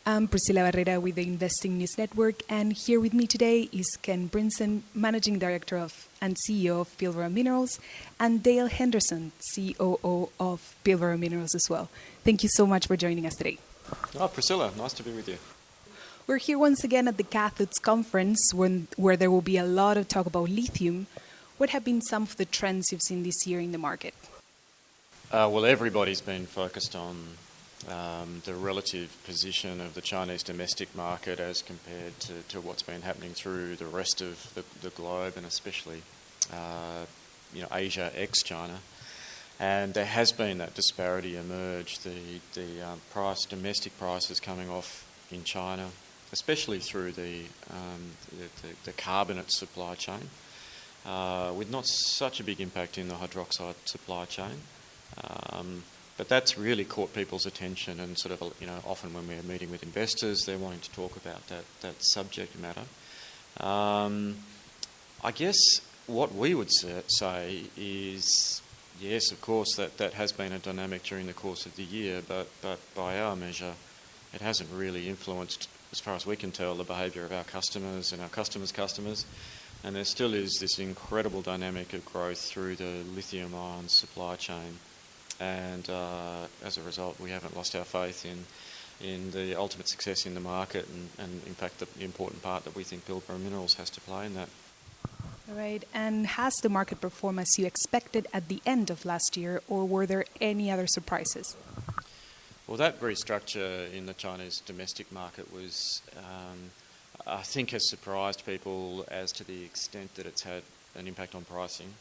I'm Priscilla Barrera with the Investing News Network, and here with me today is Ken Brinsden, Managing Director and CEO of Pilbara Minerals, and Dale Henderson, COO of Pilbara Minerals as well. Thank you so much for joining us today. Oh, Priscilla, nice to be with you. We're here once again at the Cathodes conference where there will be a lot of talk about lithium. What have been some of the trends you've seen this year in the market? Well, everybody's been focused on the relative position of the Chinese domestic market as compared to what's been happening through the rest of the globe, and especially Asia ex-China. And there has been that disparity emerge. The domestic prices coming off in China, especially through the carbonate supply chain, with not such a big impact in the hydroxide supply chain. But that's really caught people's attention, and sort of, often when we're meeting with investors, they're wanting to talk about that subject matter. I guess what we would say is, yes, of course, that has been a dynamic during the course of the year, but by our measure, it hasn't really influenced, as far as we can tell, the behaviour of our customers and our customers' customers. And there still is this incredible dynamic of growth through the lithium-ion supply chain. And as a result, we haven't lost our faith in the ultimate success in the market, and in fact, the important part that we think Pilbara Minerals has to play in that. All right. And has the market performed as you expected at the end of last year, or were there any other surprises? Well, that restructure in the Chinese domestic market was, I think, has surprised people as to the extent that it's had an impact on pricing.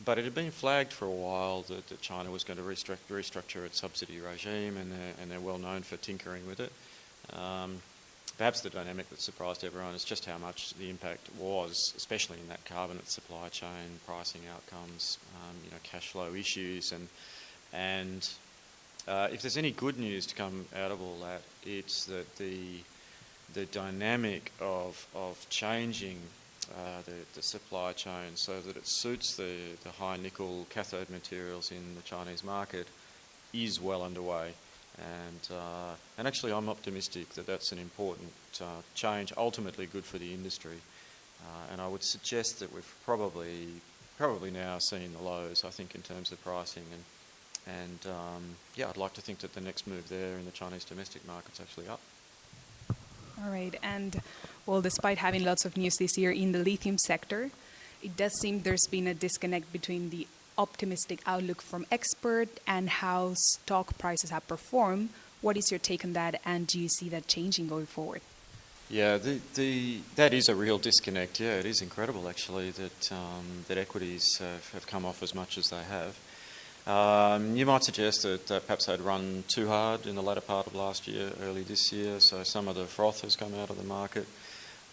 But it had been flagged for a while that China was going to restructure its subsidy regime, and they're well known for tinkering with it. Perhaps the dynamic that surprised everyone is just how much the impact was, especially in that carbonate supply chain, pricing outcomes, cash flow issues, and if there's any good news to come out of all that, it's that the dynamic of changing the supply chain so that it suits the high nickel cathode materials in the Chinese market is well underway. And actually I'm optimistic that that's an important change, ultimately good for the industry. And I would suggest that we've probably now seen the lows, I think, in terms of pricing. And I'd like to think that the next move there in the Chinese domestic market's actually up. All right. And, well, despite having lots of news this year in the lithium sector, it does seem there's been a disconnect between the optimistic outlook from experts and how stock prices have performed. What is your take on that, and do you see that changing going forward? Yeah, that is a real disconnect. Yeah, it is incredible, actually, that equities have come off as much as they have. You might suggest that perhaps they'd run too hard in the latter part of last year, early this year, so some of the froth has come out of the market.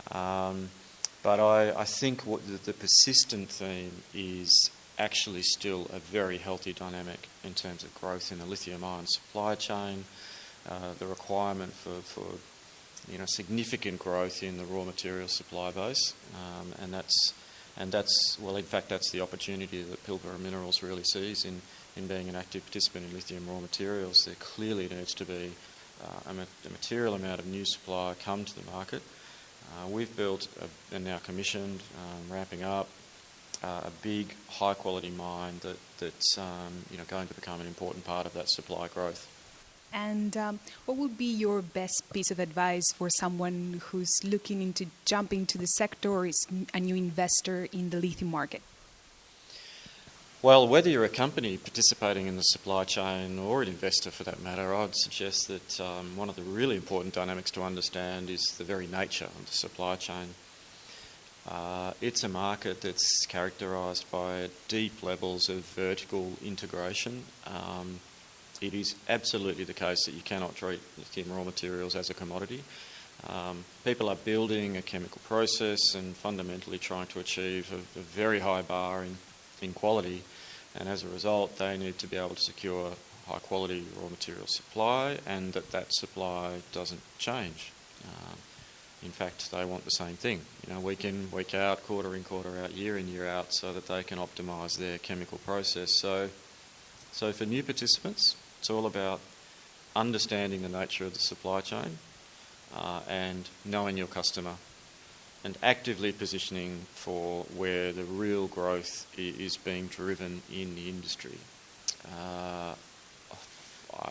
But I think what the persistent theme is actually still a very healthy dynamic in terms of growth in the lithium-ion supply chain, the requirement for significant growth in the raw material supply base, and that's well, in fact, that's the opportunity that Pilbara Minerals really sees in being an active participant in lithium raw materials. There clearly needs to be a material amount of new supply come to the market. We've built and now commissioned, ramping up, a big, high-quality mine that's going to become an important part of that supply growth. And what would be your best piece of advice for someone who's looking into jumping to the sector or is a new investor in the lithium market? Well, whether you're a company participating in the supply chain or an investor for that matter, I would suggest that one of the really important dynamics to understand is the very nature of the supply chain. It's a market that's characterised by deep levels of vertical integration. It is absolutely the case that you cannot treat lithium raw materials as a commodity. People are building a chemical process and fundamentally trying to achieve a very high bar in quality, and as a result they need to be able to secure high quality raw material supply, and that supply doesn't change. In fact, they want the same thing, week in, week out, quarter in, quarter out, year in, year out, so that they can optimise their chemical process. So for new participants, it's all about understanding the nature of the supply chain and knowing your customer and actively positioning for where the real growth is being driven in the industry. I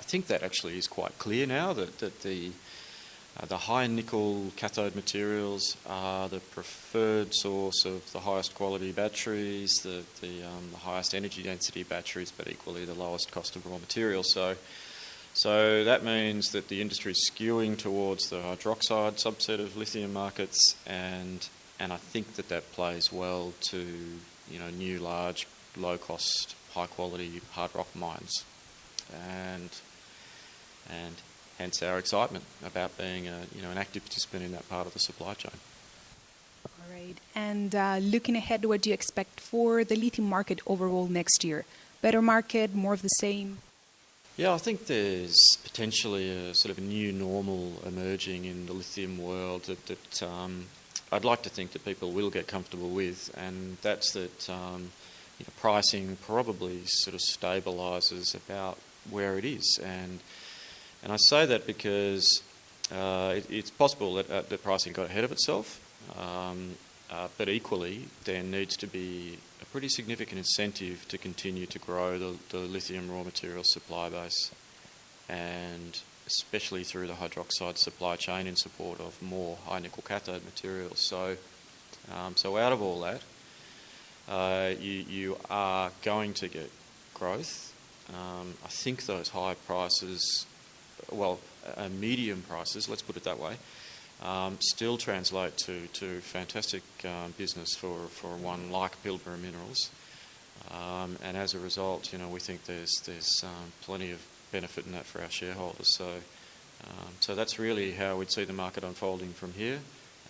think that actually is quite clear now that the high nickel cathode materials are the preferred source of the highest quality batteries, the highest energy density batteries, but equally the lowest cost of raw materials. So that means that the industry is skewing towards the hydroxide subset of lithium markets, and I think that plays well to new large, low cost, high quality hard rock mines, and hence our excitement about being an active participant in that part of the supply chain. All right. And looking ahead, what do you expect for the lithium market overall next year? Better market, more of the same? Yeah, I think there's potentially a sort of a new normal emerging in the lithium world that I'd like to think that people will get comfortable with, and that's that pricing probably sort of stabilises about where it is. And I say that because it's possible that the pricing got ahead of itself, but equally there needs to be a pretty significant incentive to continue to grow the lithium raw material supply base, and especially through the hydroxide supply chain in support of more high nickel cathode materials. So out of all that, you are going to get growth. I think those high prices, medium prices, let's put it that way, still translate to fantastic business for one like Pilbara Minerals, and as a result, we think there's plenty of benefit in that for our shareholders. So that's really how we'd see the market unfolding from here.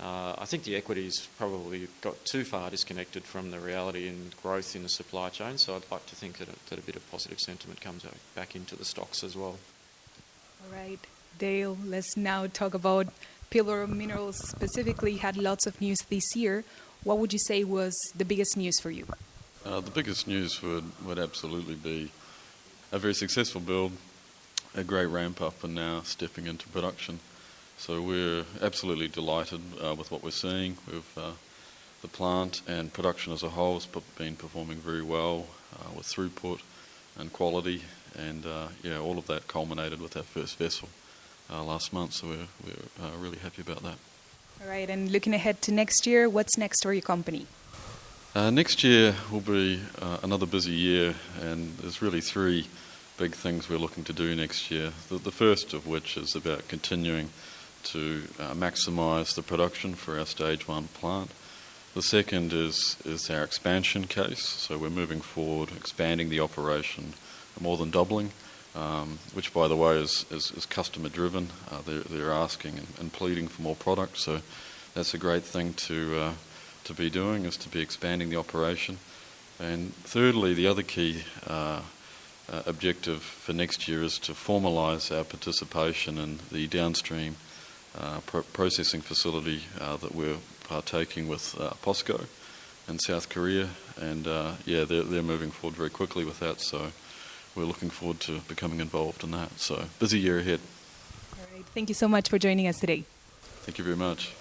I think the equities probably got too far disconnected from the reality and growth in the supply chain, so I'd like to think that a bit of positive sentiment comes back into the stocks as well. All right, Dale, let's now talk about Pilbara Minerals specifically. Had lots of news this year. What would you say was the biggest news for you? The biggest news would absolutely be a very successful build, a great ramp up, and now stepping into production. So we're absolutely delighted with what we're seeing with the plant, and production as a whole has been performing very well with throughput and quality, and all of that culminated with our first vessel last month, so we're really happy about that. All right, and looking ahead to next year, what's next for your company? Next year will be another busy year, and there's really three big things we're looking to do next year. The first of which is about continuing to maximise the production for our stage 1 plant. The second is our expansion case, so we're moving forward, expanding the operation, more than doubling, which by the way is customer driven. They're asking and pleading for more product, so that's a great thing to be doing, is to be expanding the operation. And thirdly, the other key objective for next year is to formalise our participation in the downstream processing facility that we're partaking with POSCO in South Korea, and they're moving forward very quickly with that, so we're looking forward to becoming involved in that. So busy year ahead. All right, thank you so much for joining us today. Thank you very much.